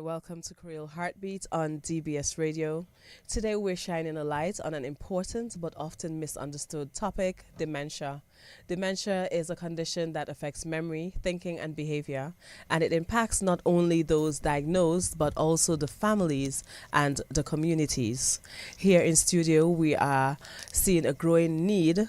and welcome to Creole Heartbeat on DBS Radio. Today we're shining a light on an important but often misunderstood topic, dementia. Dementia is a condition that affects memory, thinking, and behavior, and it impacts not only those diagnosed but also the families and the communities. Here in studio, we are seeing a growing need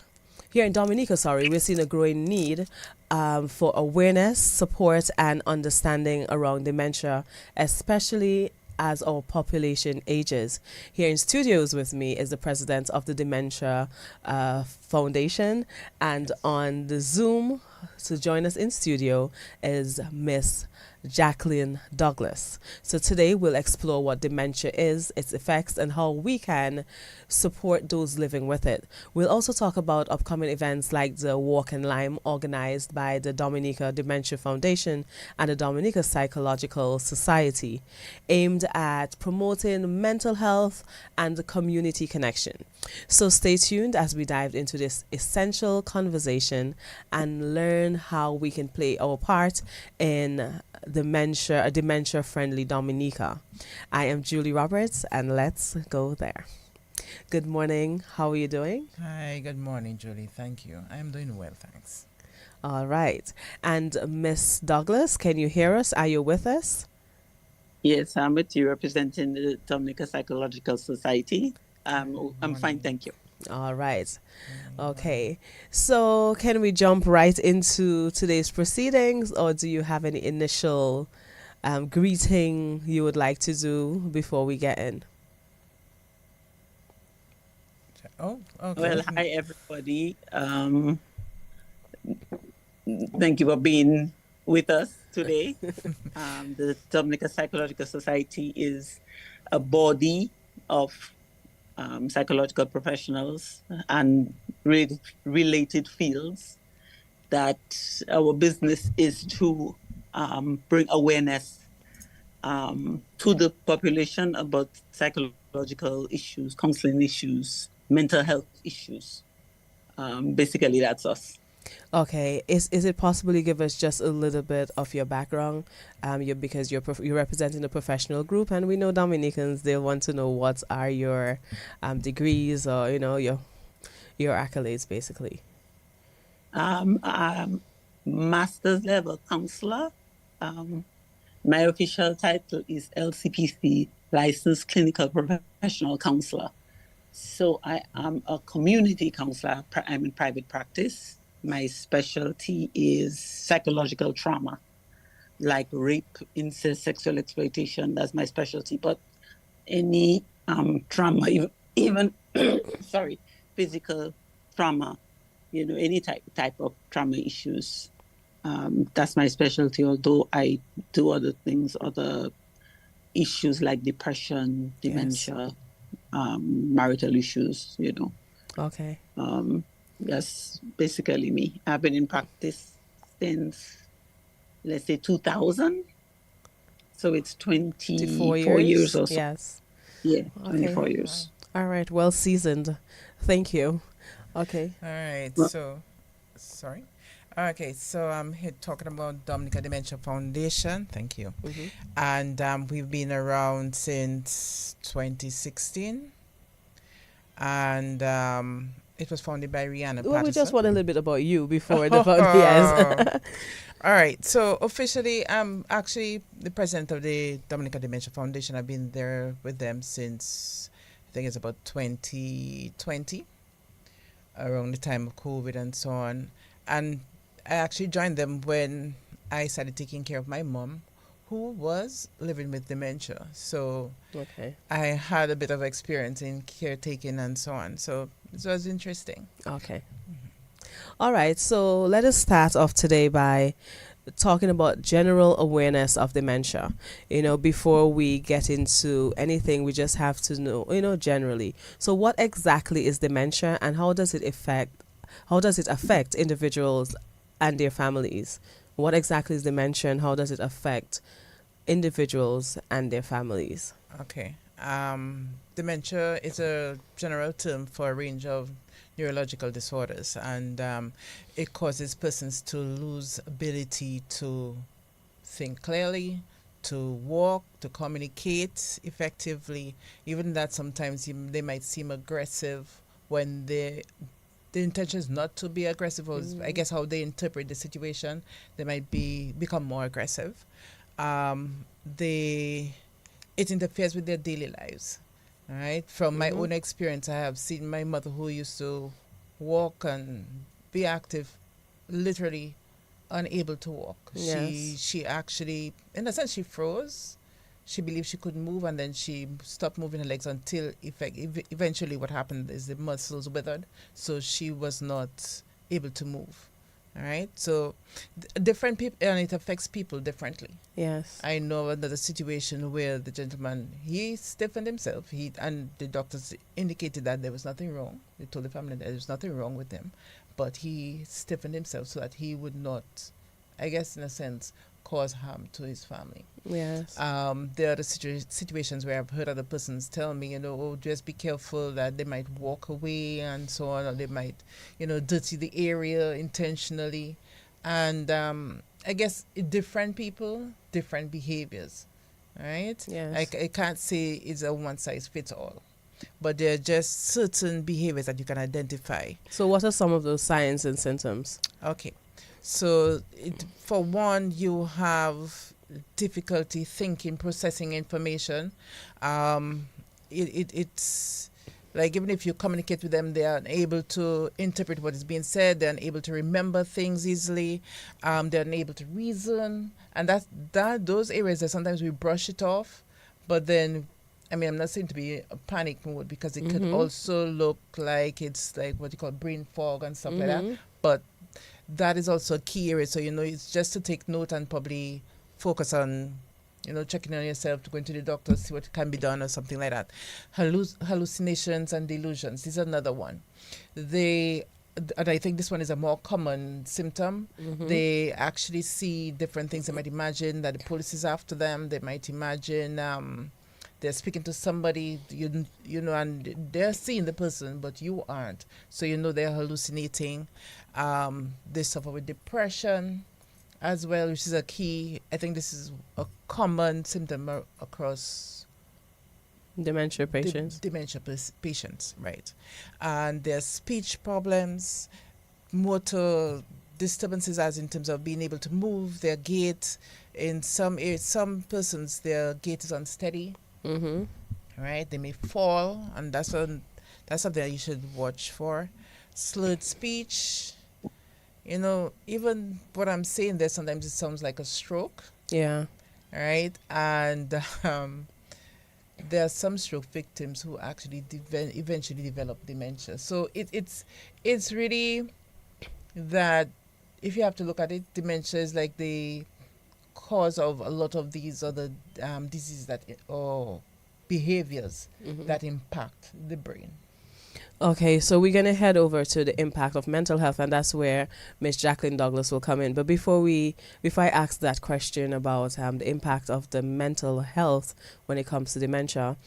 here in Dominica, we're seeing a growing need for awareness, support, and understanding around dementia, especially as our population ages. Here in studios with me is the president of the Dementia Foundation, and on the Zoom to join us in studio is Miss Jacqueline Douglas. So today we'll explore what dementia is, its effects, and how we can support those living with it. We'll also talk about upcoming events like the Walk in Lime organized by the Dominica Dementia Foundation and the Dominica Psychological Society, aimed at promoting mental health and community connection. So stay tuned as we dive into this essential conversation and learn how we can play our part in a dementia-friendly Dominica. I am Julie Roberts, and let's go there. Good morning. How are you doing? Hi, good morning, Julie. Thank you. I'm doing well, thanks. All right. And Miss Douglas, can you hear us? Are you with us? Yes, I'm with you representing the Dominica Psychological Society. I'm fine, thank you. All right. Okay. So can we jump right into today's proceedings, or do you have any initial greeting you would like to do before we get in? Oh, okay. Well, hi, everybody. Thank you for being with us today. The Dominica Psychological Society is a body of psychological professionals and related fields that our business is to bring awareness to the population about psychological issues, counseling issues, mental health issues. Basically, that's us. Okay, is it possible you give us just a little bit of your background? Because you're representing a professional group, and we know Dominicans, they'll want to know what are your degrees, or your accolades, basically. I'm master's level counselor. My official title is LCPC, Licensed Clinical Professional Counselor. So I am a community counselor. I'm in private practice. My specialty is psychological trauma, like rape, incest, sexual exploitation. That's my specialty. But any trauma, even sorry, physical trauma, any type of trauma issues. That's my specialty. Although I do other things, other issues like depression, dementia, marital issues. Okay. That's basically me. I've been in practice since, let's say, 2000. So it's 24 years or so. Yes. Yeah, Okay. 24 years. All right. Well seasoned. Thank you. Okay. All right. Well- So, sorry. Okay, so I'm here talking about Dominica Dementia Foundation. Thank you. Mm-hmm. And we've been around since 2016. And it was founded by Rihanna Well, Patterson. we just want a little bit about you before the yes. All right. So officially, I'm actually the president of the Dominica Dementia Foundation. I've been there with them since I think it's about 2020, around the time of COVID and so on. And I actually joined them when I started taking care of my mom, who was living with dementia. So Okay. I had a bit of experience in caretaking and so on. So it was interesting. Okay. All right. So let us start off today by talking about general awareness of dementia. Before we get into anything, we just have to know, generally. So what exactly is dementia, and how does it affect individuals and their families? What exactly is dementia, and how does it affect individuals and their families? Okay. Dementia is a general term for a range of neurological disorders, and it causes persons to lose ability to think clearly, to walk, to communicate effectively. Even that sometimes they might seem aggressive when the intention is not to be aggressive, or I guess how they interpret the situation, they might become more aggressive. They It interferes with their daily lives. All right. From my own experience, I have seen my mother, who used to walk and be active, literally unable to walk. Yes. She actually, in a sense, she froze. She believed she couldn't move, and then she stopped moving her legs until eventually what happened is the muscles withered, so she was not able to move. All right. So different people, and it affects people differently. Yes. I know another situation where the gentleman, he stiffened himself. And the doctors indicated that there was nothing wrong. They told the family that there was nothing wrong with him, but he stiffened himself so that he would not, I guess, in a sense, cause harm to his family. Yes. There are the situations where I've heard other persons tell me, oh, just be careful that they might walk away and so on, or they might, dirty the area intentionally. And I guess different people, different behaviors, right? Yes. I can't say it's a one size fits all, but there are just certain behaviors that you can identify. So what are some of those signs and symptoms? Okay. So for one, you have difficulty thinking, processing information. It's like, even if you communicate with them, they are unable to interpret what is being said. They're unable to remember things easily. They're unable to reason, and those areas that sometimes we brush it off. But then, I mean, I'm not saying to be a panic mode, because it could also look like it's like what you call brain fog and stuff like that. But that is also a key area. So, it's just to take note and probably focus on, checking on yourself, to going to the doctor, see what can be done or something like that. Hallucinations and delusions is another one. And I think this one is a more common symptom. They actually see different things. They might imagine that the police is after them. They might imagine they're speaking to somebody, and they're seeing the person, but you aren't. So, they're hallucinating. They suffer with depression as well, which is a key. I think this is a common symptom across Dementia patients. Patients, right. And there's speech problems, motor disturbances, as in terms of being able to move, their gait. In some areas, some persons, their gait is unsteady. Right, they may fall, and that's something that you should watch for. Slurred speech, even what I'm saying there, sometimes it sounds like a stroke. Yeah. Right, and there are some stroke victims who actually eventually develop dementia. So it's really that, if you have to look at it, dementia is like the cause of a lot of these other diseases or behaviors that impact the brain. Okay, so we're going to head over to the impact of mental health, and that's where Miss Jacqueline Douglas will come in. But before I ask that question about the impact of the mental health when it comes to dementia,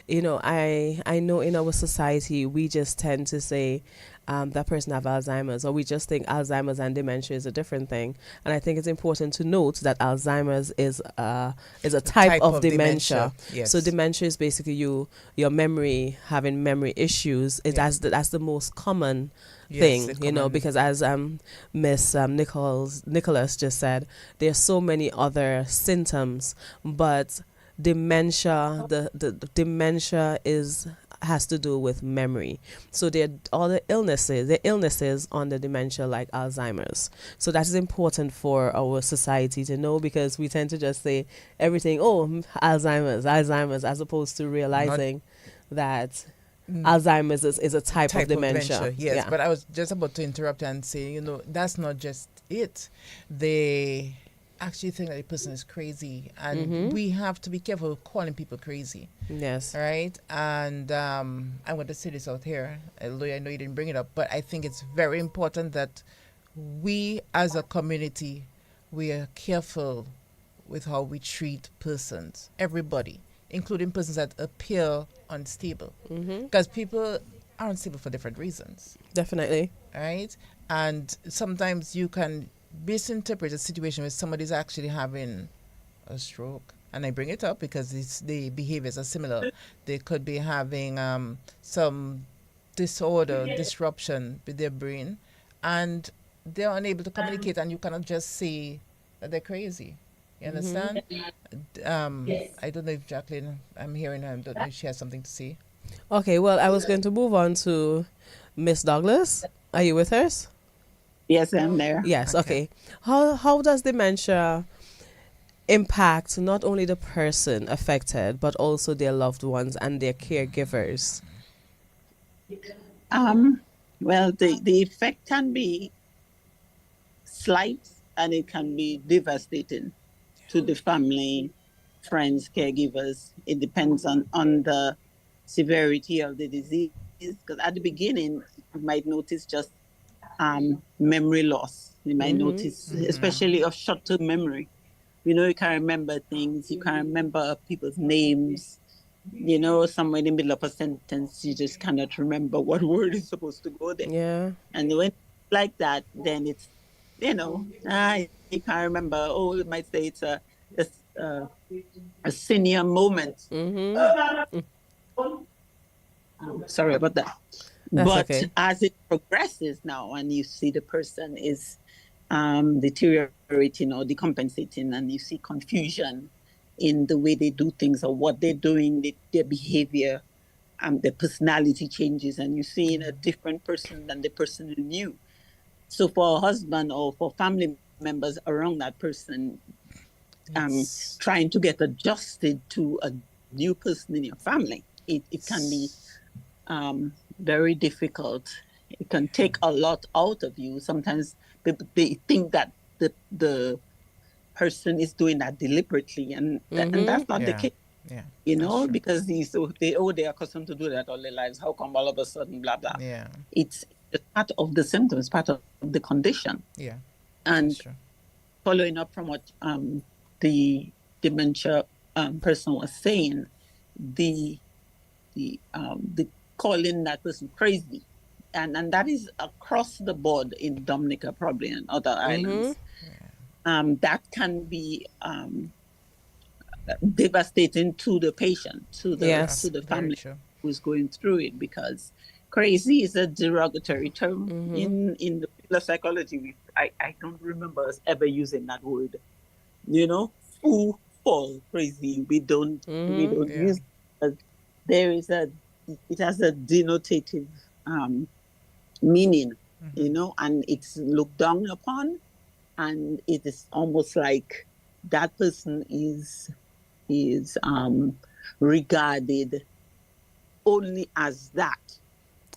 I know in our society we just tend to say that person have Alzheimer's, or we just think Alzheimer's and dementia is a different thing. And I think it's important to note that Alzheimer's is a type of dementia. Yes. So dementia is basically your memory, having memory issues. That's the most common thing, because as Miss Nicholas just said, there's so many other symptoms, but dementia, the dementia has to do with memory. So there are all the illnesses on the dementia, like Alzheimer's. So that is important for our society to know, because we tend to just say everything, Alzheimer's, as opposed to realizing that Alzheimer's is a type of dementia. Yes, yeah. But I was just about to interrupt and say, that's not just it. They actually think that the person is crazy, and we have to be careful calling people crazy. Yes. Right? And I'm going to say this out here, although I know you didn't bring it up, but I think it's very important that we as a community, we are careful with how we treat persons, everybody, including persons that appear unstable. Because people are unstable for different reasons. Definitely. Right? And sometimes you can misinterpret a situation where somebody's actually having a stroke, and I bring it up because the behaviors are similar. They could be having some disorder, disruption with their brain, and they're unable to communicate, and you cannot just say that they're crazy. You understand? I don't know if Jacqueline, I'm hearing her, I don't know if she has something to say. Okay, well, I was going to move on to Miss Douglas. Are you with us? Yes, I'm there. Yes, Okay. okay. How does dementia impact not only the person affected, but also their loved ones and their caregivers? Well, the effect can be slight and it can be devastating to the family, friends, caregivers. It depends on the severity of the disease. Because at the beginning, you might notice just memory loss. You might notice, especially of short-term memory. You know, you can remember things. You can remember people's names. You know, somewhere in the middle of a sentence, you just cannot remember what word is supposed to go there. Yeah. And when it's like that, then it's, you can't remember. Oh, it might say it's a, a senior moment. Sorry about that. That's But okay. as it progresses now, and you see the person is deteriorating or decompensating, and you see confusion in the way they do things or what they're doing, their behavior, their personality changes, and you're seeing a different person than the person you knew. So for a husband or for family members around that person, It's trying to get adjusted to a new person in your family, it can be very difficult. It can take a lot out of you. Sometimes people they think that the person is doing that deliberately, and that's not the yeah, case. yeah, You that's know, true. because they're accustomed to do that all their lives. How come all of a sudden, blah blah? Yeah, It's part of the symptoms, part of the condition. yeah, that's And true. following up from what the dementia person was saying, the the calling that person crazy, and that is across the board in Dominica, probably and other islands. That can be devastating to the patient, Yes. to the Very family true. who's going through it, because crazy is a derogatory term in the field of psychology. I don't remember us ever using that word. You know, fool, fall, crazy. We don't Yeah, use it, but there is it has a denotative meaning, and it's looked down upon, and it is almost like that person is regarded only as that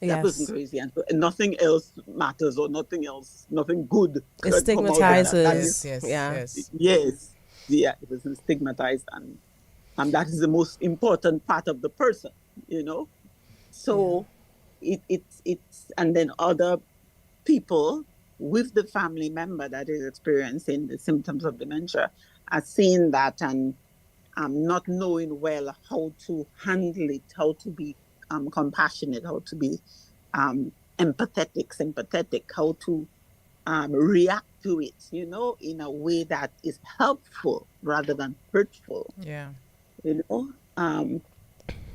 person Yes. crazy, and so nothing else matters, or nothing good It could come out of that. That is, stigmatizes. yes, Yeah. yes. yes, yeah, it was stigmatized, and that is the most important part of the person, you know. Yeah. So it's and then other people with the family member that is experiencing the symptoms of dementia are seeing that, and not knowing well how to handle it, how to be compassionate, how to be empathetic, sympathetic, how to react to it, in a way that is helpful rather than hurtful. Yeah, You know,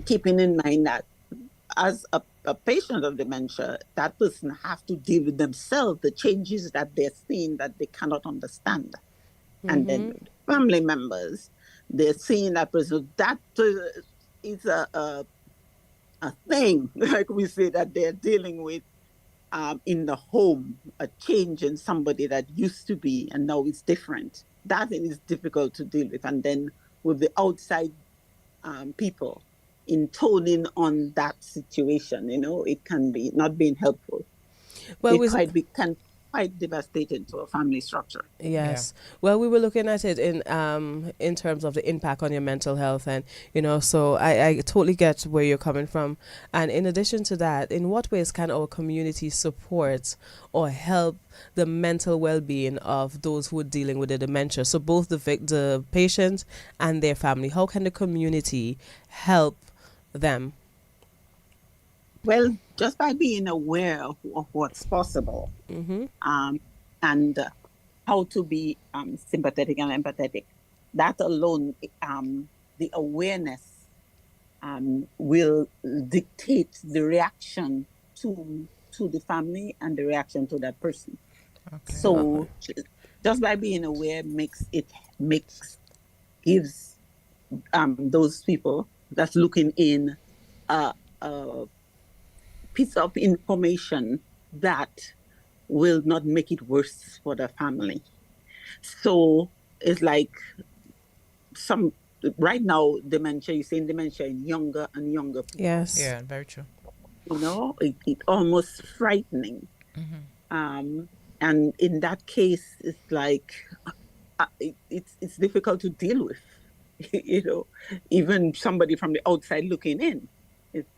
keeping in mind that as a patient of dementia, that person have to deal with themselves, the changes that they're seeing that they cannot understand. And then family members, they're seeing that person. That is a thing, like we say, that they're dealing with in the home, a change in somebody that used to be and now is different. That thing is difficult to deal with. And then with the outside people intoning on that situation, it can be not being helpful. Well, It we can quite devastating to a family structure. yeah, Yes. Well, we were looking at it in terms of the impact on your mental health, and so I totally get where you're coming from. And in addition to that, in what ways can our community support or help the mental well-being of those who are dealing with the dementia? So both the patient and their family. How can the community help them? Well, just by being aware of what's possible, and how to be sympathetic and empathetic. that alone, the awareness will dictate the reaction to the family and the reaction to that person. Okay. So just by being aware makes gives those people that's looking in a piece of information that will not make it worse for the family. So it's like some right now dementia, you're saying dementia in younger and younger people. Yes. Yeah, very true. It almost frightening. And in that case, it's like it's difficult to deal with. Even somebody from the outside looking in,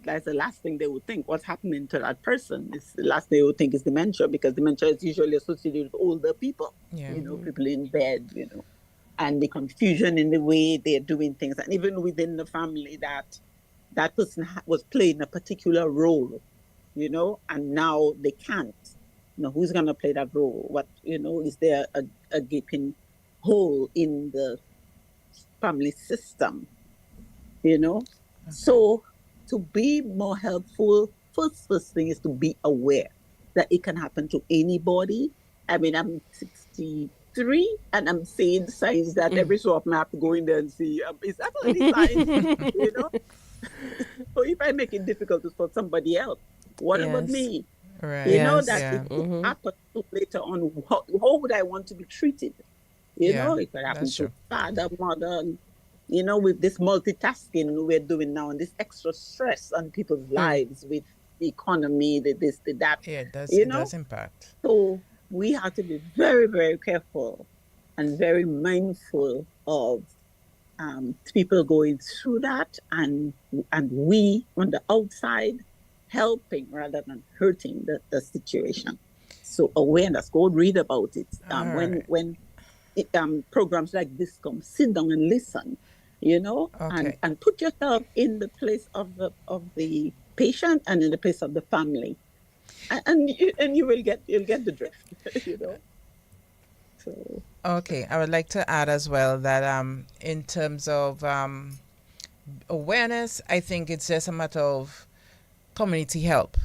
that's the last thing they would think. What's happening to that person? It's the last thing they would think is dementia, because dementia is usually associated with older people. Yeah. People in bed. And the confusion in the way they're doing things, and even within the family, that person was playing a particular role, and now they can't. Who's going to play that role? What, is there a gaping hole in the family system? Okay. So to be more helpful, first thing is to be aware that it can happen to anybody. I mean, I'm 63 and I'm seeing signs that every so often I have to go in there and see, is that any signs? So if I make it difficult for somebody else, what about me? Right. That it could happen later on. How would I want to be treated? It could happen to father, mother, with this multitasking we're doing now and this extra stress on people's lives with the economy, the this, the that. Yeah, it does impact. So we have to be very, very careful and very mindful of people going through that, and we on the outside helping rather than hurting the situation. So awareness, go read about it. When programs like this come, sit down and listen, and put yourself in the place of the patient and in the place of the family, and you'll get the drift. So. Okay, I would like to add as well that in terms of awareness, I think it's just a matter of community help.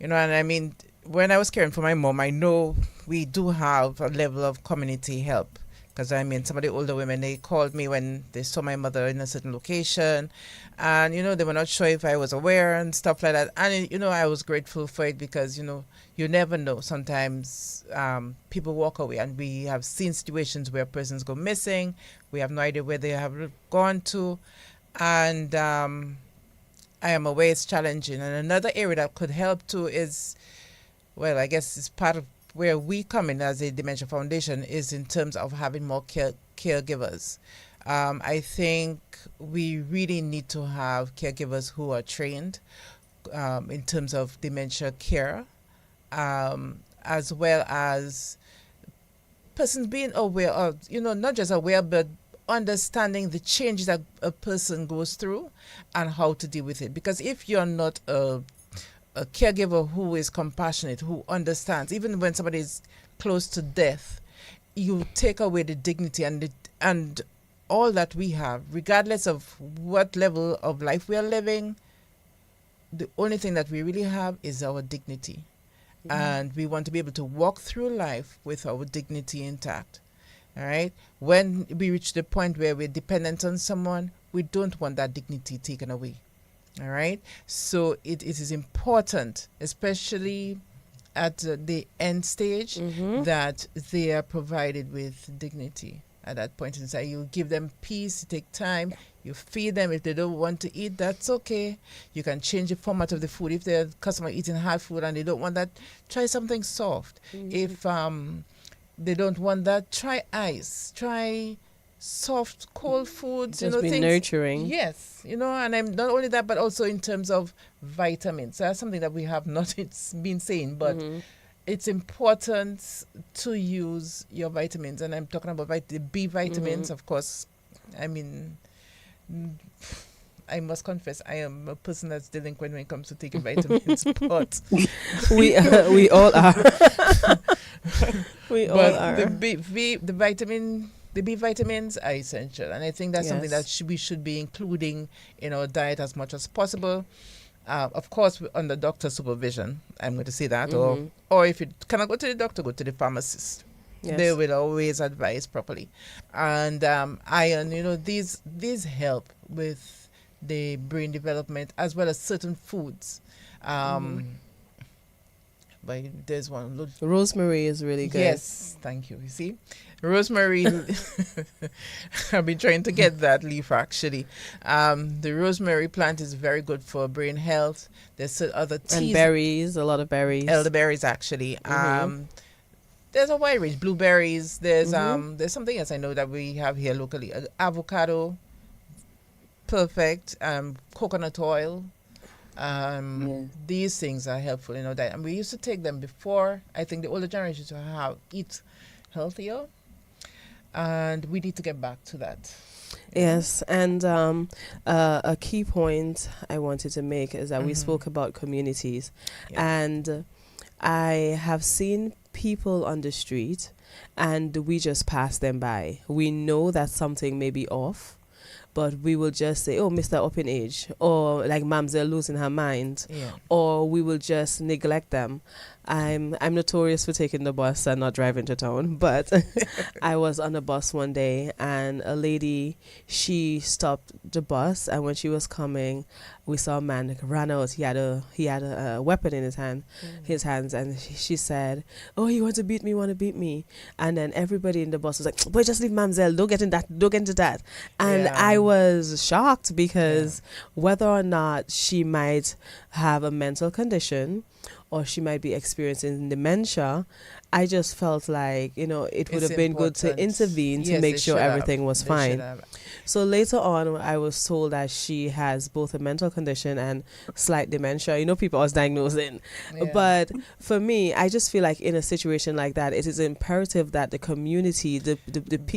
And I mean, when I was caring for my mom, I know we do have a level of community help. Because I mean, some of the older women, they called me when they saw my mother in a certain location, and they were not sure if I was aware and stuff like that. And I was grateful for it, because you never know. Sometimes people walk away, and we have seen situations where persons go missing. We have no idea where they have gone to, and I am aware it's challenging. And another area that could help too is, well, I guess it's part of where we come in as a Dementia Foundation, is in terms of having more caregivers. I think we really need to have caregivers who are trained in terms of dementia care, as well as persons being aware of, not just aware, but understanding the changes that a person goes through and how to deal with it. Because if you're not a caregiver who is compassionate, who understands, even when somebody is close to death, you take away the dignity and all that we have, regardless of what level of life we are living. The only thing that we really have is our dignity. And we want to be able to walk through life with our dignity intact. All right? When we reach the point where we're dependent on someone, we don't want that dignity taken away. All right. So it is important, especially at the end stage, that they are provided with dignity at that point in time. You give them peace, you take time, you feed them. If they don't want to eat, that's okay. You can change the format of the food. If they're customer eating hard food and they don't want that, try something soft. If they don't want that, try ice. Try soft, cold foods, Just be things, nurturing. Yes, and I'm not only that, but also in terms of vitamins. So that's something that we have not been saying, but it's important to use your vitamins. And I'm talking about the B vitamins, of course. I mean, I must confess, I am a person that's delinquent when it comes to taking vitamins, but we all are. We all are. The vitamin The B vitamins are essential, and I think that's something that Yes. we should be including in our diet as much as possible. Of course, under doctor supervision, I'm going to say that, Mm-hmm. or if you cannot go to the doctor, go to the pharmacist. They Yes. will always advise properly. And iron, these help with the brain development as well as certain foods. Mm-hmm. But there's one. Rosemary is really good. Yes, thank you. You see, rosemary. I've been trying to get that leaf actually. The rosemary plant is very good for brain health. There's other And teas, berries, a lot of berries. elderberries actually. Mm-hmm. There's a wide range. Blueberries. Mm-hmm. There's something else I know that we have here locally. Avocado, perfect. Coconut oil. Yeah. These things are helpful in our diet, and we used to take them before. I think the older generations to eat healthier, and we need to get back to that. Yes, and a key point I wanted to make is that we spoke about communities, Yeah. and I have seen people on the street, and we just pass them by. We know that something may be off, but we will just say, "Oh, Mister up in age," or like "Mamselle losing her mind," Yeah. or we will just neglect them. I'm notorious for taking the bus and not driving to town, but I was on a bus one day and a lady, she stopped the bus, and when she was coming, we saw a man ran out. He had a weapon in his hands, and she said, "Oh, you want to beat me? Want to beat me?" And then everybody in the bus was like, "Boy, just leave Mamselle. Don't get into that." And Yeah. I was shocked because whether or not she might have a mental condition or she might be experiencing dementia, I just felt like, it would It's have been good to important. intervene to Yes, make they sure should have. everything was They fine. should have. So later on, I was told that she has both a mental condition and slight dementia. People was diagnosing. Yeah. But for me, I just feel like in a situation like that, it is imperative that the community, the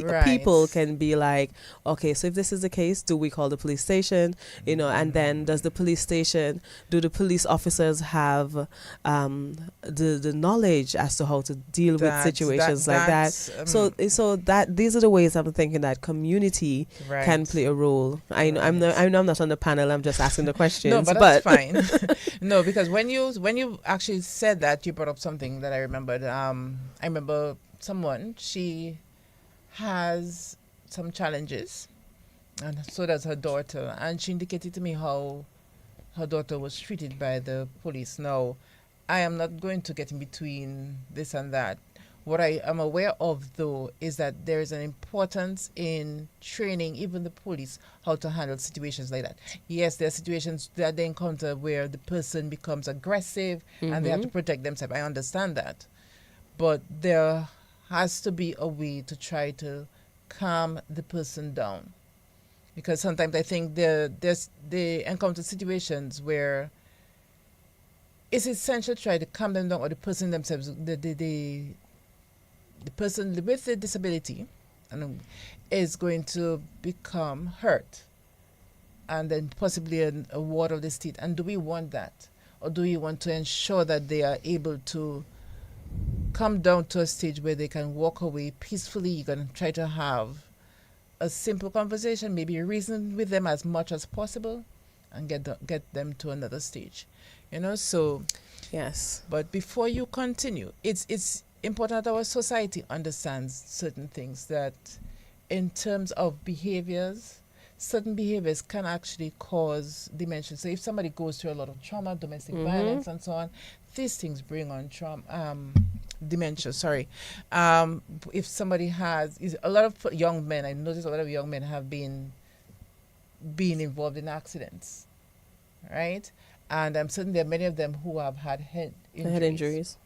Right. people can be like, okay, so if this is the case, do we call the police station? And then do the police officers have the knowledge as to how to deal with situations like that? So that these are the ways I'm thinking that community right. can play a role. I know I'm not on the panel. I'm just asking the questions. No, but that's fine. No, because when you actually said that, you brought up something that I remembered. I remember someone. She has some challenges, and so does her daughter. And she indicated to me how her daughter was treated by the police. Now, I am not going to get in between this and that. What I am aware of, though, is that there is an importance in training even the police how to handle situations like that. Yes, there are situations that they encounter where the person becomes aggressive and they have to protect themselves. I understand that. But there has to be a way to try to calm the person down. Because sometimes I think they encounter situations where it's essential to try to calm them down, or the person themselves, the person with the disability is going to become hurt and then possibly a ward of the state. And do we want that? Or do we want to ensure that they are able to come down to a stage where they can walk away peacefully? You're going to try to have a simple conversation, maybe reason with them as much as possible and get them to another stage. So yes. But before you continue, it's important that our society understands certain things, that in terms of certain behaviors can actually cause dementia. So if somebody goes through a lot of trauma, domestic violence and so on, these things bring on dementia, sorry. If somebody a lot of young men, I noticed a lot of young men have been involved in accidents, right? And I'm certain there are many of them who have had head injuries.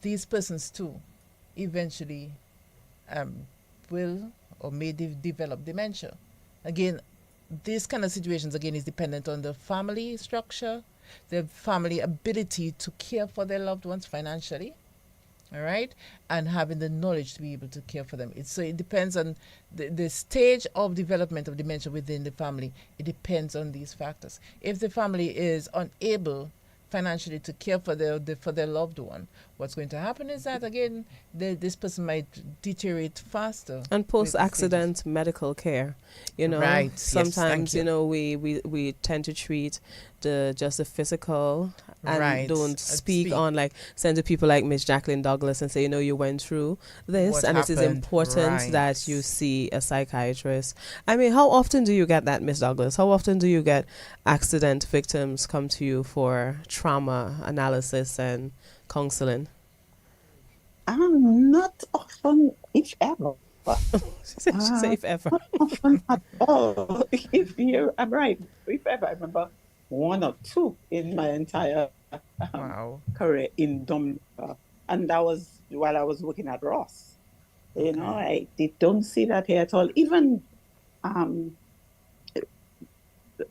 These persons too eventually will or may develop dementia. Again, these kind of situations is dependent on the family structure, the family ability to care for their loved ones financially, all right, and having the knowledge to be able to care for them. So it depends on the stage of development of dementia within the family. It depends on these factors. If the family is unable financially to care for their loved one, what's going to happen is that again this person might deteriorate faster. And post-accident medical care, Right. sometimes Yes, thank you. we tend to treat just the physical and Right. don't speak on, like, send to people like Miss Jacqueline Douglas and say, you went through this, What and it is happened, important that right. you see a psychiatrist. I mean, how often do you get that, Miss Douglas? How often do you get accident victims come to you for trauma analysis and counseling? Not often, if ever. She said if ever. Not often at all. If I'm right, if ever, I remember one or two in my entire Wow. career in Dominica, and that was while I was working at Ross. Okay. Don't see that here at all. Even um,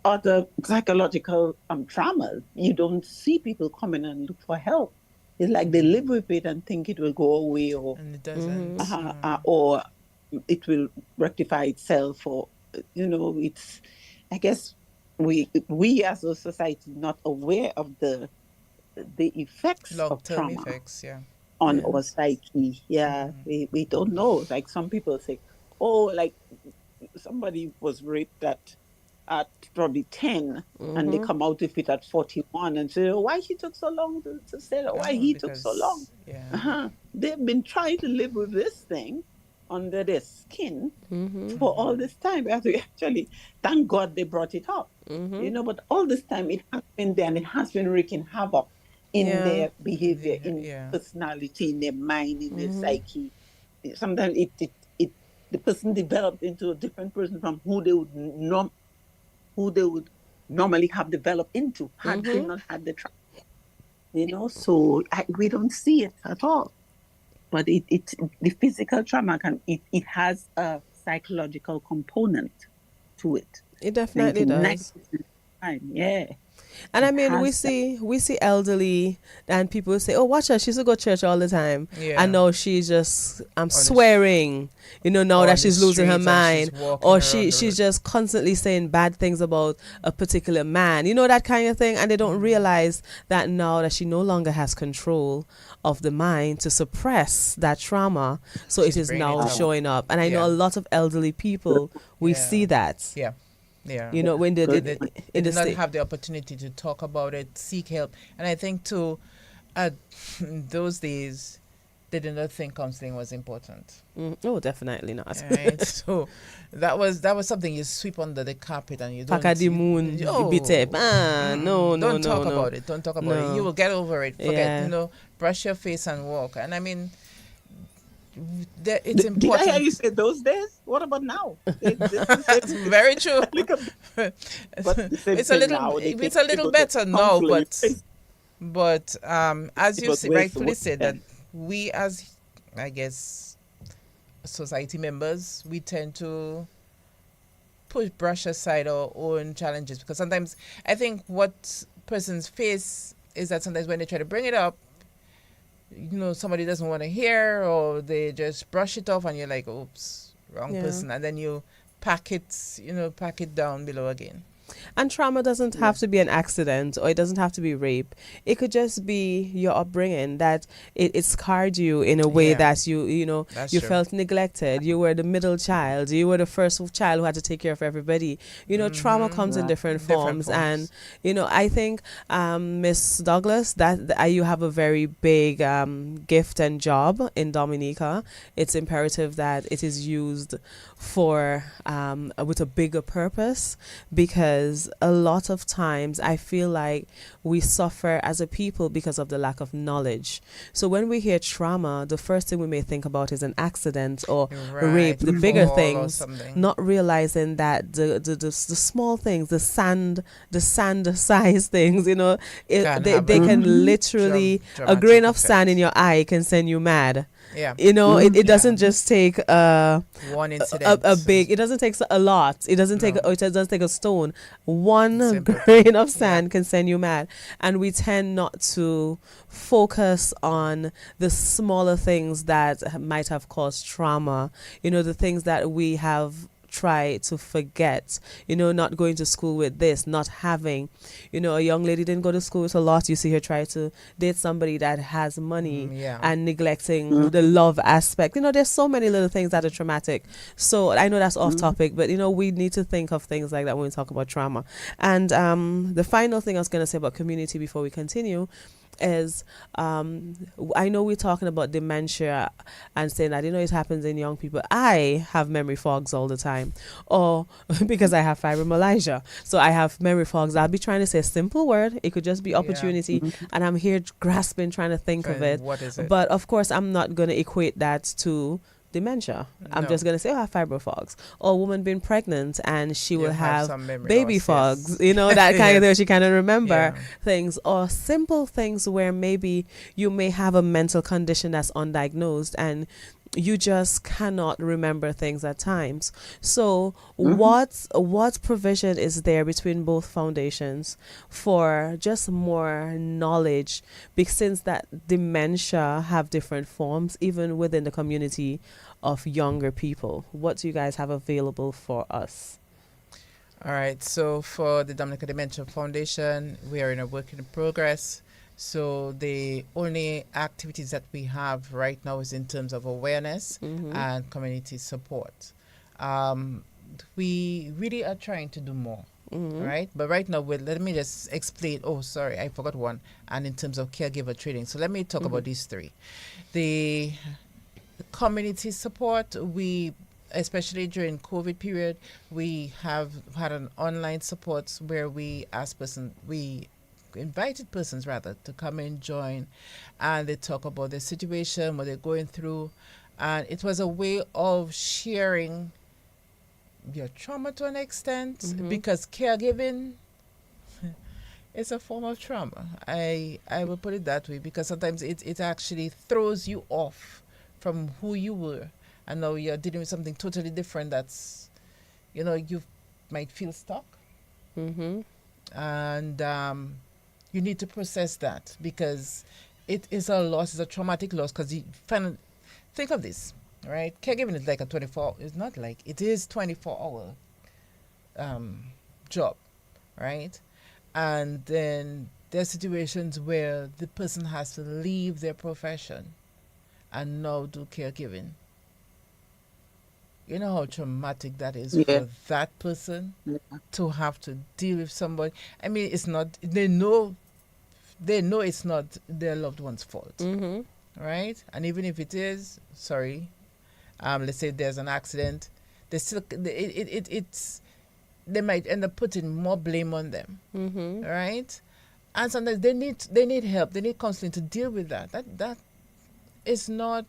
other psychological traumas, you don't see people coming and look for help. It's like they live with it and think it will go away, And it doesn't. or it will rectify itself, or it's. I guess we as a society not aware of the effects of Long-term trauma effects, yeah. on our Yes. psyche. Yeah, we don't know. Like some people say, oh, like somebody was raped at probably 10 and they Mm-hmm. come out with it at 41 and say, oh, why she took so long to say that, why Oh, he took so long. because yeah. They've been trying to live with this thing under their skin Mm-hmm. for all this time. Actually, thank God they brought it up, Mm-hmm. but all this time it has been there and it has been wreaking havoc in Yeah. their behavior, in Yeah. personality, in their mind, in their Mm-hmm. psyche. Sometimes the person developed into a different person from who they would normally have developed into had they Mm-hmm. not had the trauma. So we don't see it at all. But the physical trauma it has a psychological component to it. It definitely 99% does. of the time, yeah, And I it mean, we has that. see elderly, and people say, "Oh, watch her, she's to go to church all the time." Yeah. And now she's just On the sh- swearing, now that on the she's losing her streets and mind, she's walking or around she's the just constantly saying bad things about a particular man, that kind of thing, and they don't realize that now that she no longer has control of the mind to suppress that trauma, so it she's is bringing now it out. showing up. And I know Yeah. a lot of elderly people, we Yeah. see that, Yeah. Yeah. when they Good did point. They in the did not state. have the opportunity to talk about it, seek help. And I think too, at those days, they did not think counseling was important. Oh, definitely not. Right? So that was something you sweep under the carpet and you don't Paka the moon, bite. No, no, don't no, talk no, about it. Don't talk about it. You no. will get over it. Forget, Yeah. brush your face and walk. And I mean, it's Did I hear important. you say those days? What about now? It's the That's same. very true. Look at, but the same It's a thing little now. They it's take a little people to better now, counseling. but as It you was way rightfully said, that then. we as, I guess, society members, we tend to brush aside our own challenges, because sometimes I think what persons face is that sometimes when they try to bring it up, somebody doesn't want to hear, or they just brush it off and you're like, oops, wrong Yeah. person, and then you pack it down below again. And trauma doesn't have to be an accident, or it doesn't have to be rape. It could just be your upbringing, that it scarred you in a way Yeah. that you That's you true. felt neglected. You were the middle child. You were the first child who had to take care of everybody. Trauma comes in Right. different Different forms, and forms. I think Miss Douglas, that you have a very big gift and job in Dominica. It's imperative that it is used for with a bigger purpose, because a lot of times I feel like we suffer as a people because of the lack of knowledge. So when we hear trauma, the first thing we may think about is an accident or rape, the bigger fall or things, something. not realizing that the small things, the sand size things, Can they have they a can literally, a grain dramatic of sand in effect. your eye can send you mad. Yeah. It doesn't Yeah. just take One incident. a big, it doesn't take a lot, it doesn't take No. it doesn't take a stone. One Simple grain of Yeah. sand can send you mad, and we tend not to focus on the smaller things that might have caused trauma, the things that we have try to forget, not going to school with this, not having, a young lady didn't go to school with a lot. You see her try to date somebody that has money Yeah. and neglecting the love aspect. There's so many little things that are traumatic. So I know that's off topic, but we need to think of things like that when we talk about trauma. And the final thing I was going to say about community before we continue is I know we're talking about dementia and saying that it happens in young people. I have memory fogs all the time, or because I have fibromyalgia, so I have memory fogs. I'll be trying to say a simple word, it could just be opportunity, and I'm here grasping trying to think of it. What is it? But of course I'm not going to equate that to dementia. I'm just going to say, I have fibro fogs. Or a woman being pregnant and she will have baby fogs, that kind of thing. She kind of remember things, or simple things where maybe you may have a mental condition that's undiagnosed and you just cannot remember things at times. So what provision is there between both foundations for just more knowledge, because since that dementia have different forms even within the community of younger people? What do you guys have available for us? All right, so for the Dominica Dementia Foundation, we are in a work in progress. So the only activities that we have right now is in terms of awareness and community support. We really are trying to do more, right? But right now, let me just explain. Oh, sorry, I forgot one. And in terms of caregiver training. So let me talk about these three. The community support, especially during COVID period, we have had an online support where we invited persons rather to come and join, and they talk about their situation, what they're going through, and it was a way of sharing your trauma to an extent, because caregiving is a form of trauma. I will put it that way, because sometimes it actually throws you off from who you were, and now you're dealing with something totally different that's, you might feel stuck, and you need to process that, because it is a loss, it's a traumatic loss, because you think of this, right? Caregiving is like a 24, it's not like, it is 24-hour job, right? And then there are situations where the person has to leave their profession and now do caregiving. You know how traumatic that is for that person to have to deal with somebody. I mean, it's not, they know it's not their loved one's fault, right? And even if it is, sorry, let's say there's an accident, they still, they might end up putting more blame on them, right? And sometimes they need help, they need counseling to deal with that. That is not.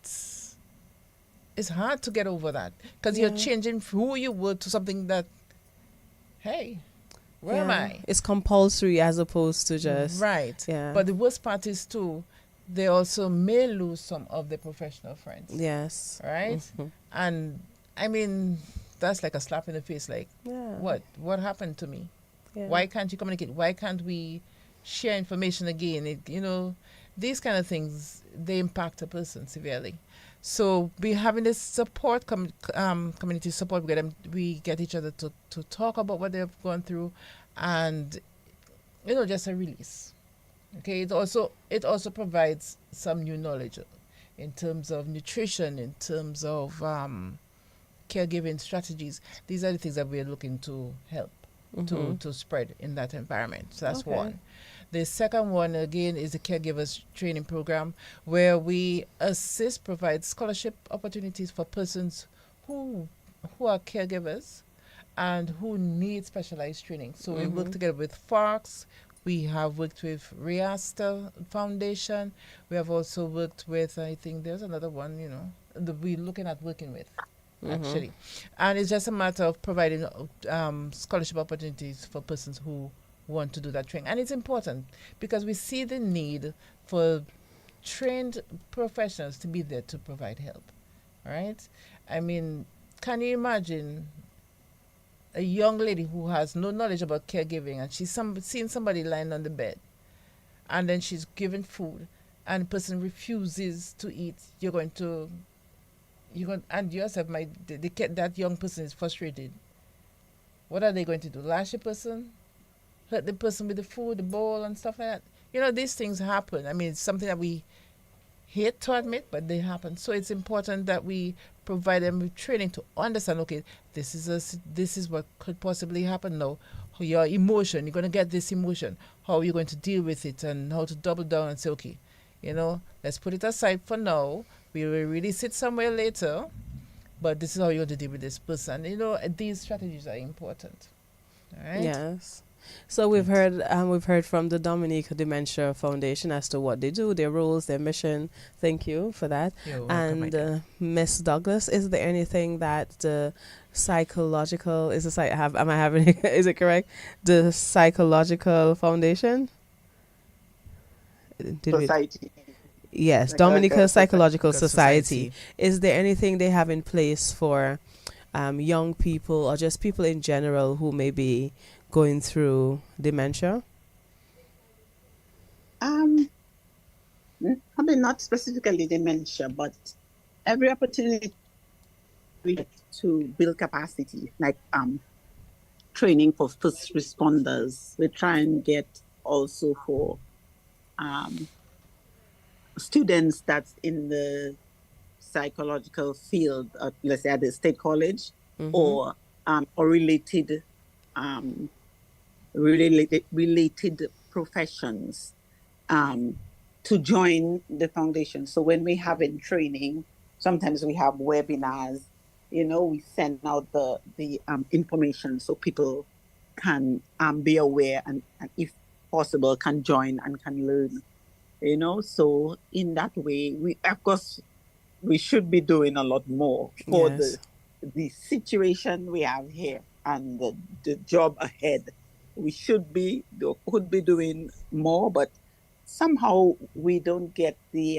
It's hard to get over that, because you're changing who you were to something that, hey, where am I? It's compulsory as opposed to just right. But the worst part is too, they also may lose some of their professional friends. Yes. Right. And I mean, that's like a slap in the face. Like, what happened to me? Why can't you communicate? Why can't we share information again? These kind of things, they impact a person severely. So we having this support, community support. We get each other to talk about what they've gone through, and just a release. Okay. It also provides some new knowledge in terms of nutrition, in terms of caregiving strategies. These are the things that we're looking to help to spread in that environment. So that's one. The second one, again, is the Caregivers Training Program, where we provide scholarship opportunities for persons who are caregivers and who need specialized training. So we work together with FARCS. We have worked with Riasta Foundation. We have also worked with, I think there's another one, that we're looking at working with, actually. And it's just a matter of providing scholarship opportunities for persons who want to do that training. And it's important because we see the need for trained professionals to be there to provide help, right? I mean, can you imagine a young lady who has no knowledge about caregiving, and she's seen somebody lying on the bed, and then she's given food and the person refuses to eat? You're going to you going and yourself might that young person is frustrated. What are they going to do? Lash the person, hurt the person with the food, the bowl, and stuff like that. These things happen. I mean, it's something that we hate to admit, but they happen. So it's important that we provide them with training to understand. Okay, this is what could possibly happen now. Your emotion, you're going to get this emotion. How are you going to deal with it, and how to double down and say, okay, let's put it aside for now. We will really sit somewhere later, but this is how you're going to deal with this person. These strategies are important. All right. Yes. So we've heard from the Dominica Dementia Foundation as to what they do, their roles, their mission. Thank you for that. You're welcome, And Miss Douglas, is there anything that the psychological is is it correct? The Psychological Foundation? Society. Yes, Like Dominica a Psychological Society. Society. Is there anything they have in place for young people or just people in general who may be going through dementia? Probably not specifically dementia, but every opportunity to build capacity, like training for first responders. We try and get also for students that's in the psychological field, let's say at the state college, or related professions to join the foundation. So when we have in training, sometimes we have webinars. We send out the information so people can be aware and if possible can join and can learn. So in that way, we should be doing a lot more for Yes. the situation we have here and the job ahead. We could be doing more, but somehow we don't get the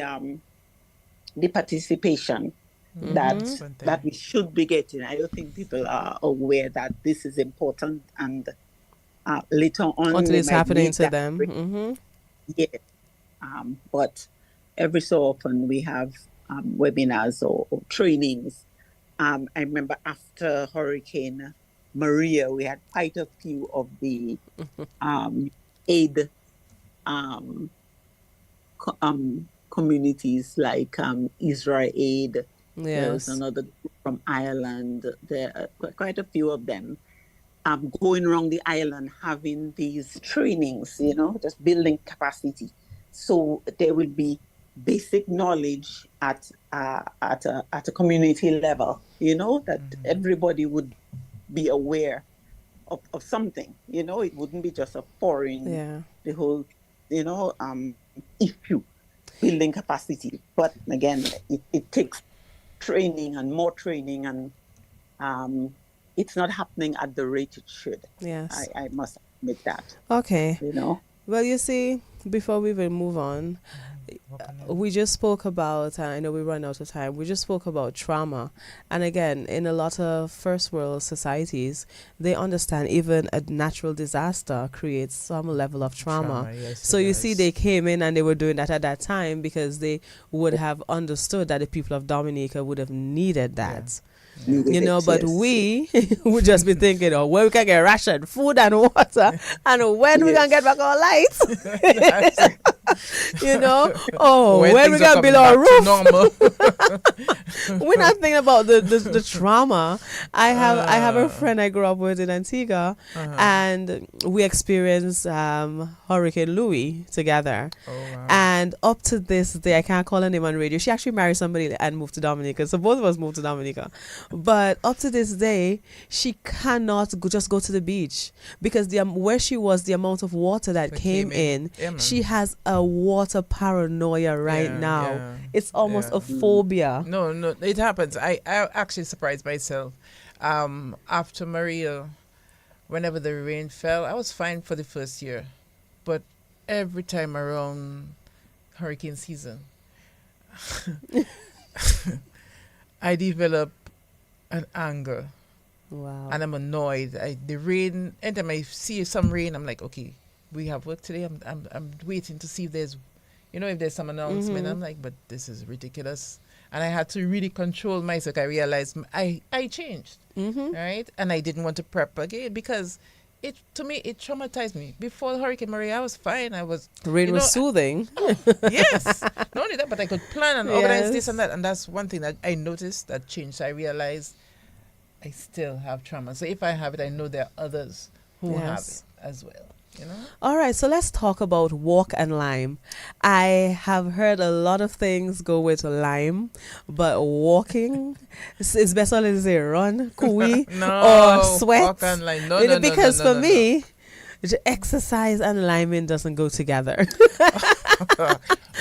participation that we should be getting. I don't think people are aware that this is important, and later on Until they it's might happening make to that them. break. Yeah. But every so often we have webinars or trainings. I remember after Hurricane Maria, we had quite a few of the aid communities like Israel Aid. There was Yes. another group from Ireland. There are quite a few of them going around the island having these trainings, just building capacity. So there will be basic knowledge at a community level, that everybody would be aware of something. It wouldn't be just a foreign, the whole, issue, building capacity. But again, it takes training and more training, and it's not happening at the rate it should. Yes. I must admit that. Okay. Well, you see, before we even move on, we just spoke about, I know we run out of time, we just spoke about trauma. And again, in a lot of first world societies, they understand even a natural disaster creates some level of trauma. Yes, so you see, they came in and they were doing that at that time because they would have understood that the people of Dominica would have needed that. But we would just be thinking, where we can get ration, food and water, and when we can get back our lights. When we can build our roof. We're not thinking about the trauma. I have a friend I grew up with in Antigua, and we experienced Hurricane Louis together. Oh, wow. And up to this day, I can't call her name on radio. She actually married somebody and moved to Dominica. So both of us moved to Dominica. But up to this day, she cannot just go to the beach because where she was, the amount of water that came in, she has a water paranoia now. Yeah. It's almost a phobia. No, it happens. I actually surprised myself. After Maria, whenever the rain fell, I was fine for the first year. But every time around hurricane season, I develop an anger. Wow. And I'm annoyed. The rain, anytime I see some rain, I'm like, okay, we have work today. I'm waiting to see if there's some announcement. I'm like, but this is ridiculous. and I had to really control myself. I realized I changed, Mm-hmm. right? And I didn't want to prep again because it traumatized me. Before Hurricane Maria, I was fine. I was The rain was I- soothing. yes. Not only that, but I could plan and organize this Yes. and that. And that's one thing that I noticed that changed. I realized I still have trauma. So if I have it, I know there are others who have it Yes. as well. You know? All right, so let's talk about walk and lime. I have heard a lot of things go with lime, but walking is better than say run, kui, No. or sweat. Walk and line. No, You know, no, no, because no, for no, no. me, the exercise and liming doesn't go together.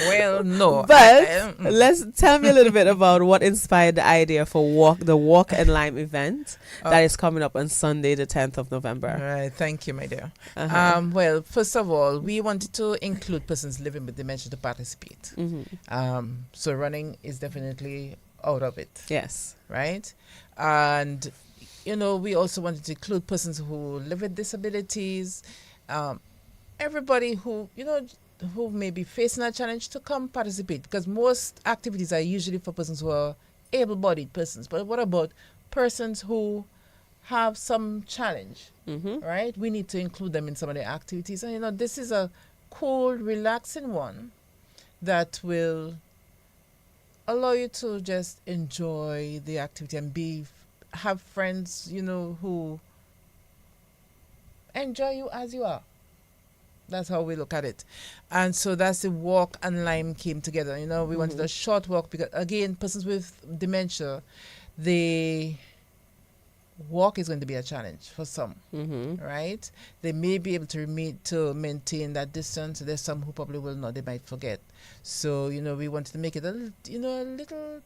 Well, no. But let's tell me a little bit about what inspired the idea for the walk and lime event that is coming up on Sunday, the 10th of All November. right, thank you, my dear. Uh-huh. Well, first of all, we wanted to include persons living with dementia to participate. Mm-hmm. So running is definitely out of it, Yes. right? And, we also wanted to include persons who live with disabilities, everybody who may be facing a challenge to come participate, because most activities are usually for persons who are able-bodied persons. But what about persons who have some challenge, Mm-hmm. right? We need to include them in some of the activities. And, this is a cool, relaxing one that will allow you to just enjoy the activity and have friends, who enjoy you as you are. That's how we look at it. And so that's the walk and lime came together. We wanted a short walk because, again, persons with dementia, the walk is going to be a challenge for some, Mm-hmm. right? They may be able to maintain that distance. There's some who probably will not. They might forget. So, we wanted to make it a little,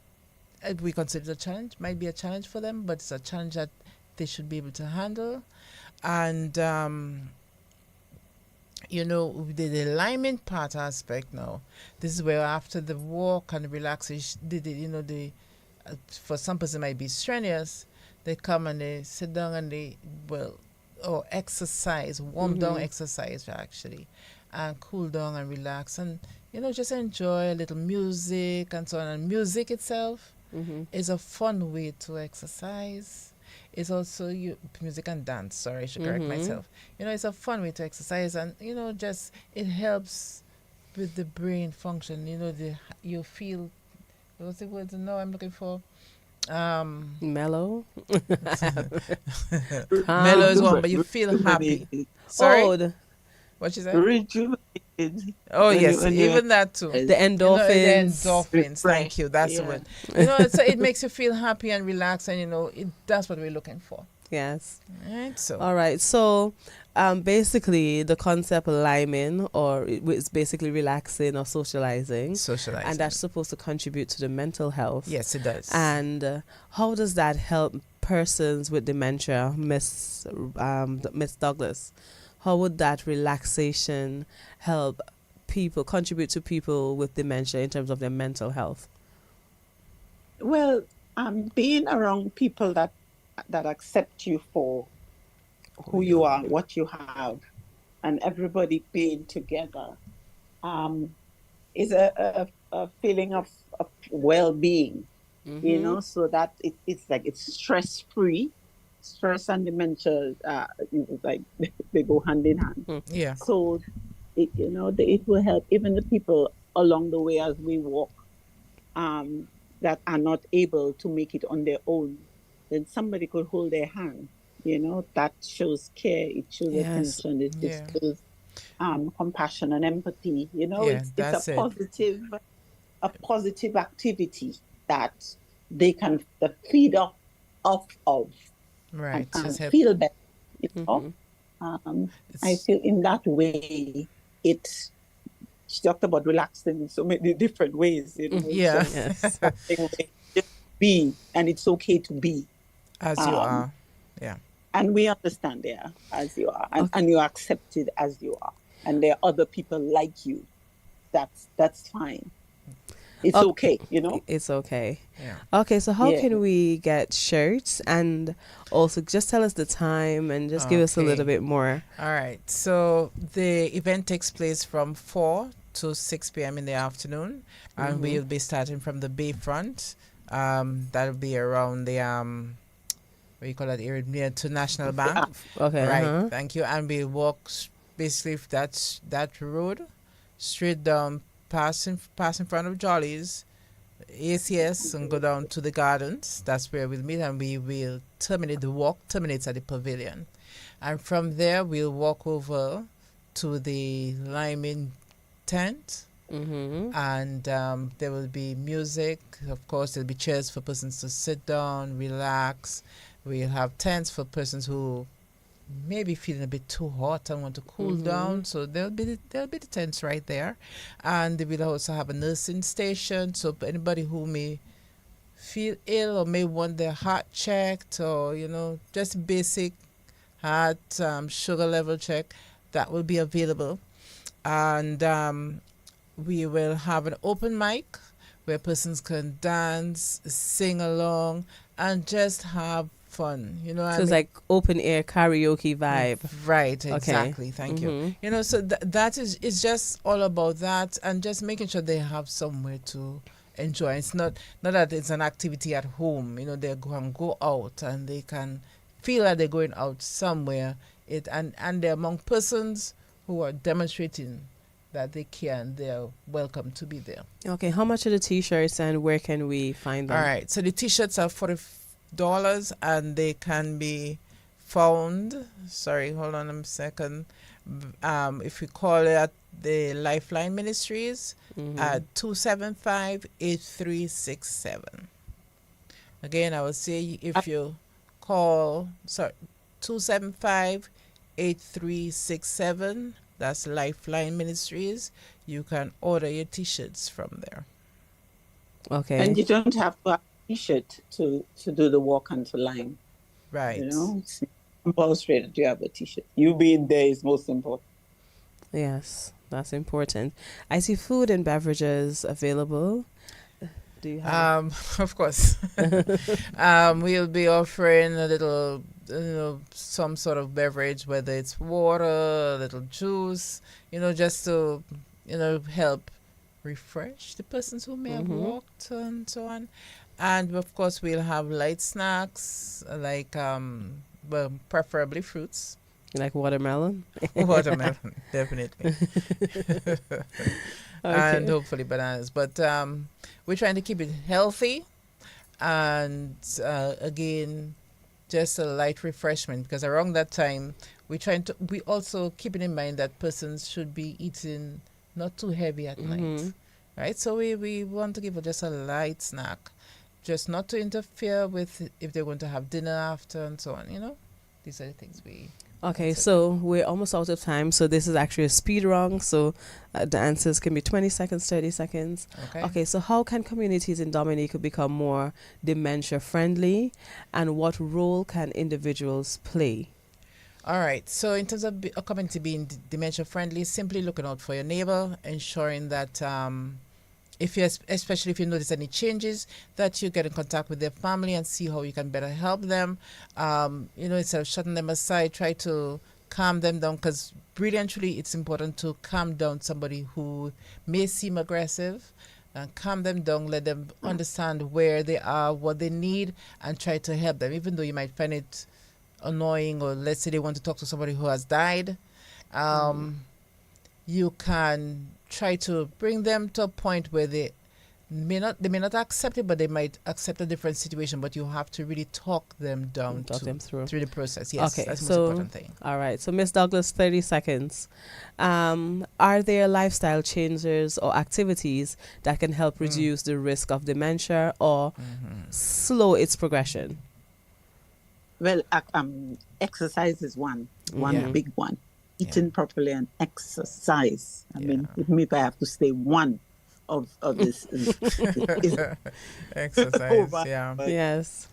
we consider it a challenge. Might be a challenge for them, but it's a challenge that they should be able to handle. And, the alignment part aspect now, this is where after the walk and the relaxation, for some person it might be strenuous, they come and they sit down and or exercise, warm down exercise actually, and cool down and relax and, just enjoy a little music and so on. And music itself is a fun way to exercise. It's also music and dance. Sorry, I should correct myself. It's a fun way to exercise, and just it helps with the brain function. You feel, what's the word now I'm looking for? Mellow. Mellow is one, but you feel happy. Sorry, what you say? Rejuvenated. Oh yes, even that too. The endorphins. The endorphins. Thank you. That's the word. So it makes you feel happy and relaxed, and that's what we're looking for. Yes. Right. So. All right. So, basically, the concept of liming, it's basically relaxing or socializing, and that's supposed to contribute to the mental health. Yes, it does. And how does that help persons with dementia, Miss Douglas? How would that relaxation help contribute to people with dementia in terms of their mental health? Well, being around people that accept you for who you are, what you have, and everybody being together, is a feeling of well-being, so that it's like it's stress-free. Stress and dementia, like they go hand in hand. Yeah. So, it will help even the people along the way as we walk, that are not able to make it on their own. Then somebody could hold their hand. That shows care. It shows attention. It shows compassion and empathy. It's a positive activity that they can feed off of. Right. And feel better. I feel in that way she talked about relaxing in so many different ways. Yeah. Just be, and it's okay to be as you are. Yeah. And we understand as you are, and you're accepted as you are, and there are other people like you. That's fine. It's okay. It's okay. Yeah. Okay, so how can we get shirts, and also just tell us the time and just give us a little bit more. All right. So the event takes place from 4 to 6 p.m. in the afternoon, and we'll be starting from the bayfront. That'll be around the what do you call that area near to National Bank. Okay. Right. Thank you. And we walk basically that road straight down, pass in front of Jolly's, ACS, and go down to the gardens. That's where we'll meet, and we will terminate the walk. Terminates at the pavilion, and from there we'll walk over to the Lyman tent. And there will be music. Of course, there'll be chairs for persons to sit down, relax. We'll have tents for persons who may be feeling a bit too hot and want to cool down. So there'll be the tents right there, and we'll also have a nursing station. So anybody who may feel ill or may want their heart checked, or just basic heart sugar level check, that will be available. And we will have an open mic where persons can dance, sing along, and just have fun. So it's like open air karaoke vibe. Right, exactly. Okay. Thank you. So that is just all about that, and just making sure they have somewhere to enjoy. It's not that it's an activity at home. They can go out and they can feel that they're going out somewhere. And they're among persons who are demonstrating that they're welcome to be there. Okay, how much are the t-shirts and where can we find them? All right, so the t-shirts are $40 and they can be found, hold on a second, if we call it at the Lifeline Ministries at 275-8367. Again, I will say if you call, 275-8367, that's Lifeline Ministries, you can order your t-shirts from there. Okay. And you don't have to have a t-shirt to do the walk onto line. Right. It's compulsory that you have a t-shirt. You being there is most important. Yes, that's important. I see food and beverages available. Do you have of course. We'll be offering a little, some sort of beverage, whether it's water, a little juice, just to, help refresh the persons who may have walked and so on. And of course, we'll have light snacks like, preferably fruits. Like watermelon? Watermelon, definitely. Okay. And hopefully bananas. But we're trying to keep it healthy, and again, just a light refreshment, because around that time we also keeping in mind that persons should be eating not too heavy at night, right? So we want to give just a light snack, just not to interfere with if they're going to have dinner after and so on. These are the things we. Okay, so we're almost out of time. So this is actually a speed round. So the answers can be 20 seconds, 30 seconds. Okay, so how can communities in Dominica become more dementia friendly, and what role can individuals play? All right, so in terms of a community being dementia friendly, simply looking out for your neighbor, ensuring that especially if you notice any changes, that you get in contact with their family and see how you can better help them. Instead of shutting them aside, try to calm them down, because really and truly it's important to calm down somebody who may seem aggressive. Calm them down, let them understand where they are, what they need, and try to help them, even though you might find it annoying, or let's say they want to talk to somebody who has died. You can try to bring them to a point where they may not accept it, but they might accept a different situation. But you have to really talk them down, through the process. Yes, okay, that's the most important thing. All right, so Miss Douglas, 30 seconds. Are there lifestyle changes or activities that can help reduce the risk of dementia or slow its progression? Well, exercise is one big one. Eating properly and exercise. I mean, maybe I have to say one of this is exercise. Yes.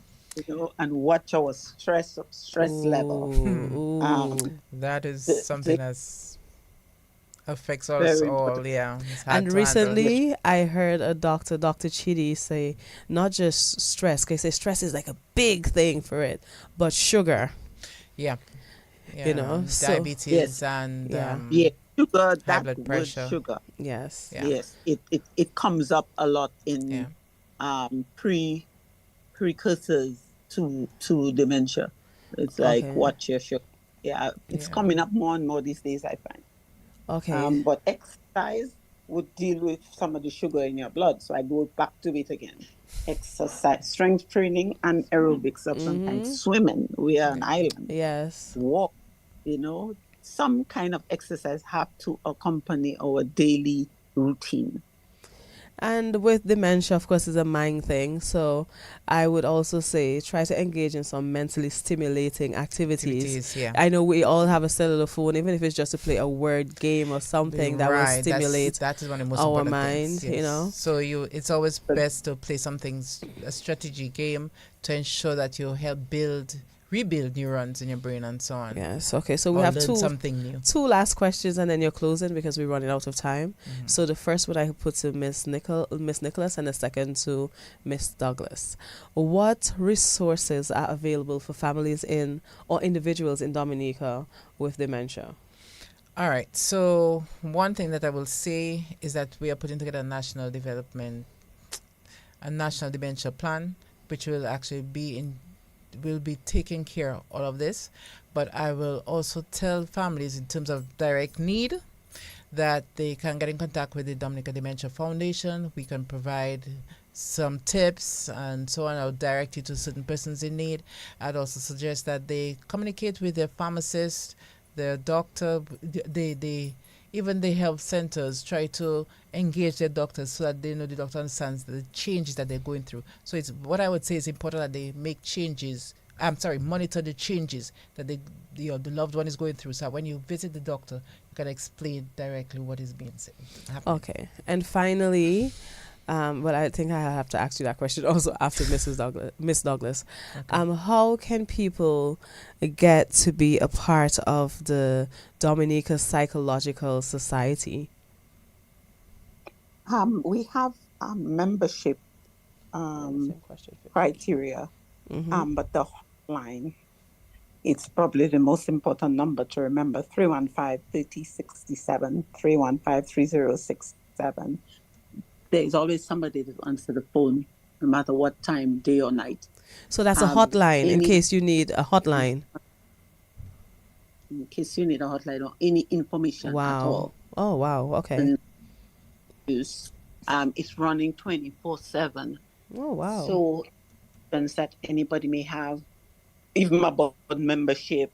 And watch our stress level. That is something that affects us all. Yeah. And recently, I heard a Dr. Chidi say, not just stress, because stress is like a big thing for it, but sugar. Yeah. Diabetes and Sugar, high that blood word pressure. sugar, Yes. Yeah. yes, it comes up a lot Yeah. in precursors to dementia. It's like Okay. watch your sugar. Yeah, it's Yeah. coming up more and more these days, I find. Okay. But exercise would deal with some of the sugar in your blood. So I go back to it again. Exercise, strength training, and aerobics of some kind. Mm-hmm. Swimming. We are an Yeah. island. Yes. Walk. Some kind of exercise have to accompany our daily routine. And with dementia, of course, is a mind thing. So I would also say try to engage in some mentally stimulating activities. Activities. Yeah. I know we all have a cellular phone, even if it's just to play a word game or something that will Right. stimulate That is one of the most our important things. mind, Yes. So it's always best to play something, a strategy game, to ensure that you help rebuild neurons in your brain and so on. Yes. Okay. So we Or have learn something new. two last questions, and then you're closing because we're running out of time. So the first one I put to Miss Nicholas, and the second to Miss Douglas. What resources are available for families in or individuals in Dominica with dementia? All right. So one thing that I will say is that we are putting together a national dementia plan, which will actually will be taking care of all of this. But I will also tell families in terms of direct need that they can get in contact with the Dominica Dementia Foundation. We can provide some tips and so on. I'll direct you to certain persons in need. I'd also suggest that they communicate with their pharmacist, their doctor, even the health centers try to engage their doctors so that they know the doctor understands the changes that they're going through. So it's what I would say is important that they make changes. Monitor the changes that the loved one is going through. So when you visit the doctor, you can explain directly what is being said. Okay. And finally, well, I think I have to ask you that question also after Miss Douglas. Okay. How can people get to be a part of the Dominica Psychological Society? We have membership Same question. criteria, Mm-hmm. but the hotline, it's probably the most important number to remember: 315-3067, 315-3067. There's always somebody that answers the phone, no matter what time, day or night. So that's a hotline in Any case you need a hotline. in case you need a hotline or any information at Wow. all. Oh, wow. Okay. And it's running 24/7. Oh, wow. So things that anybody may have, even about membership,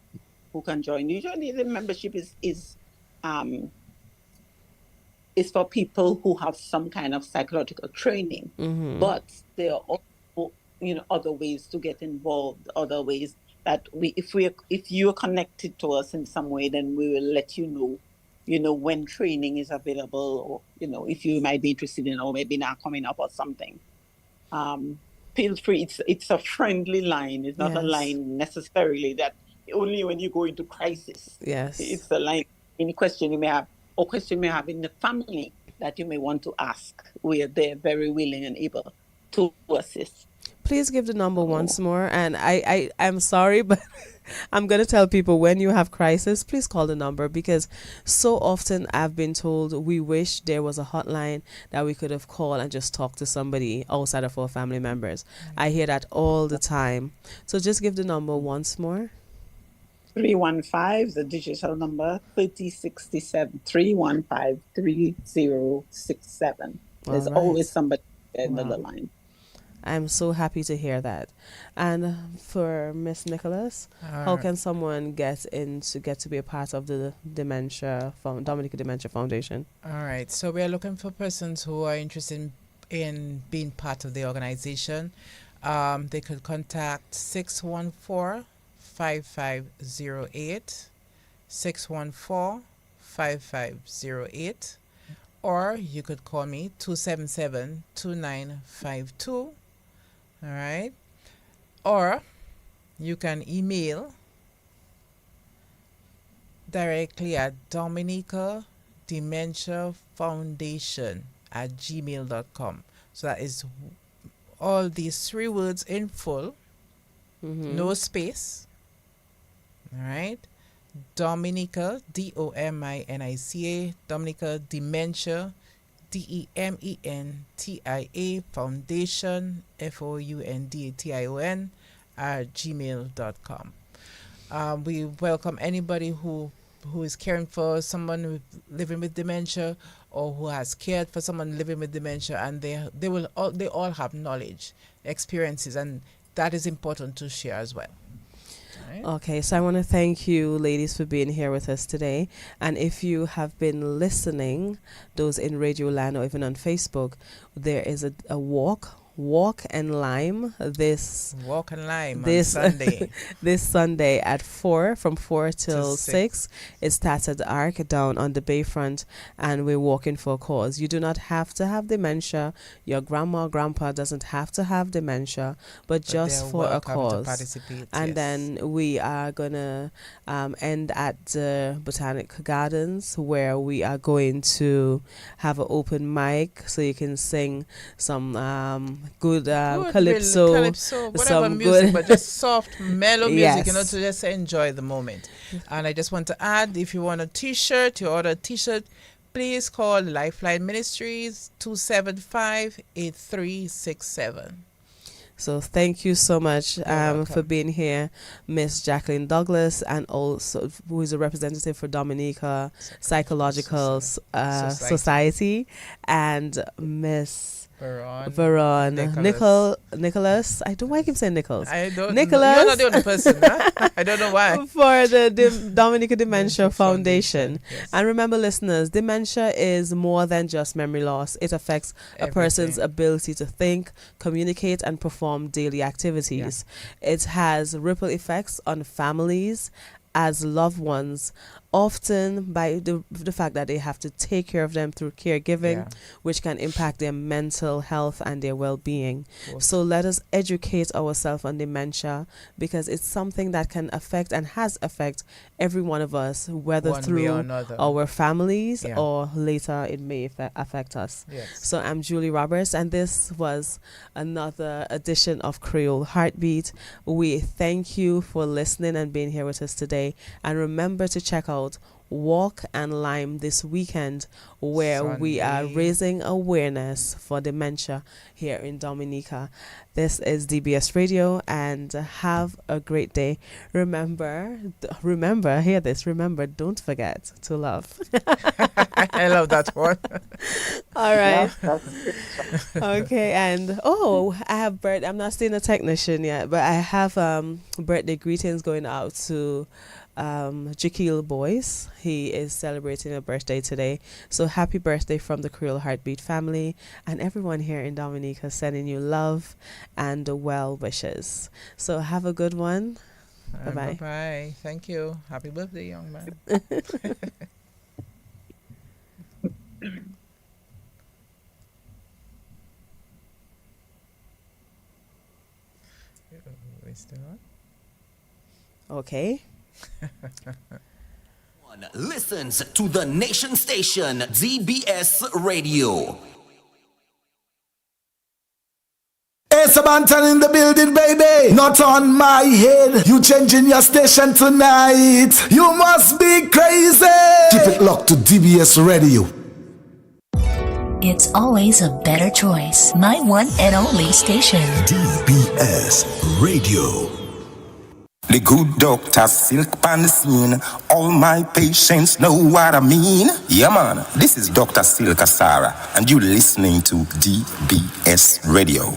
who can join. Usually the membership is for people who have some kind of psychological training. Mm-hmm. But there are also, other ways to get involved, other ways that if you're connected to us in some way, then we will let you know, when training is available, or, if you might be interested in, or maybe not coming up or something. Feel free. It's a friendly line. It's not a Yes. line necessarily that only when you go into crisis. Yes. It's a line. Any question you may have, or question you may have in the family that you may want to ask, we are there, very willing and able to assist. Please give the number once more. And I'm sorry, but I'm going to tell people when you have crisis, please call the number, because so often I've been told we wish there was a hotline that we could have called and just talked to somebody outside of our family members. I hear that all the time. So just give the number once more. 315, the digital number, 3067, 315-3067. There's All right. always somebody at the Wow. line. I'm so happy to hear that. And for Miss Nicholas, how can someone get to be a part of the Dominica Dementia Foundation? All right. So we are looking for persons who are interested in being part of the organization. They could contact 614-5508, 614-5508, or you could call me 277-2952. All right. Or you can email directly at Dominica Dementia Foundation at gmail.com. So that is all these three words in full, Mm-hmm. no space. All right. Dominica, Dominica, Dominica Dementia, DEMENTIA Foundation, FOUNDATION, at gmail.com. We welcome anybody who is caring for someone living with dementia, or who has cared for someone living with dementia, and they all have knowledge, experiences, and that is important to share as well. Right. Okay, so I want to thank you, ladies, for being here with us today. And if you have been listening, those in Radio Land or even on Facebook, there is a walk and lime this on Sunday. This Sunday at 4, from 4 till 6. It starts at the Arc down on the Bayfront, and we're walking for a cause. You do not have to have dementia. Your grandma or grandpa doesn't have to have dementia, but just for a cause. And then we are gonna end at the Botanic Gardens, where we are going to have an open mic, so you can sing some good calypso, whatever some music, good but just soft, mellow music, Yes. to just enjoy the moment. And I just want to add, if you want a T-shirt, you order a T-shirt, please call Lifeline Ministries 275-8367. So thank you so much for welcome. being here, Miss Jacqueline Douglas, and also who is a representative for Dominica Psychological Society, and Miss Veron Nicholas. I don't know why I keep saying Nichols. I don't. Nicholas. You're not the only person. Huh? I don't know why. For the Dominica Dementia Foundation. Yes. And remember, listeners, dementia is more than just memory loss. It affects a person's ability to think, communicate, and perform daily activities. Yeah. It has ripple effects on families as loved ones, often by the fact that they have to take care of them through caregiving, which can impact their mental health and their well-being. So let us educate ourselves on dementia, because it's something that can affect and has affected every one of us, whether through our families or later it may affect us. Yes. So I'm Julie Roberts, and this was another edition of Creole Heartbeat. We thank you for listening and being here with us today. And remember to check out Walk and Lime this weekend, where we are raising awareness for dementia here in Dominica. This is DBS Radio, and have a great day. Remember, hear this, remember, don't forget to love. I love that one. All right. Okay, and I have I'm not seeing a technician yet, but I have birthday greetings going out to Jaquil Boyce. He is celebrating a birthday today, so happy birthday from the Creole Heartbeat family, and everyone here in Dominica sending you love and well wishes. So have a good one. Bye-bye. Bye-bye. Thank you. Happy birthday, young man. We still on? Okay. Listens to the nation station DBS Radio. Ace Banton in the building, baby. Not on my head. You changing your station tonight. You must be crazy. Keep it locked to DBS Radio. It's always a better choice. My one and only station. DBS Radio. The good doctor Silk pan the scene. All my patients know what I mean. Yeah, man. This is Dr. Silk Asara, and you're listening to DBS Radio.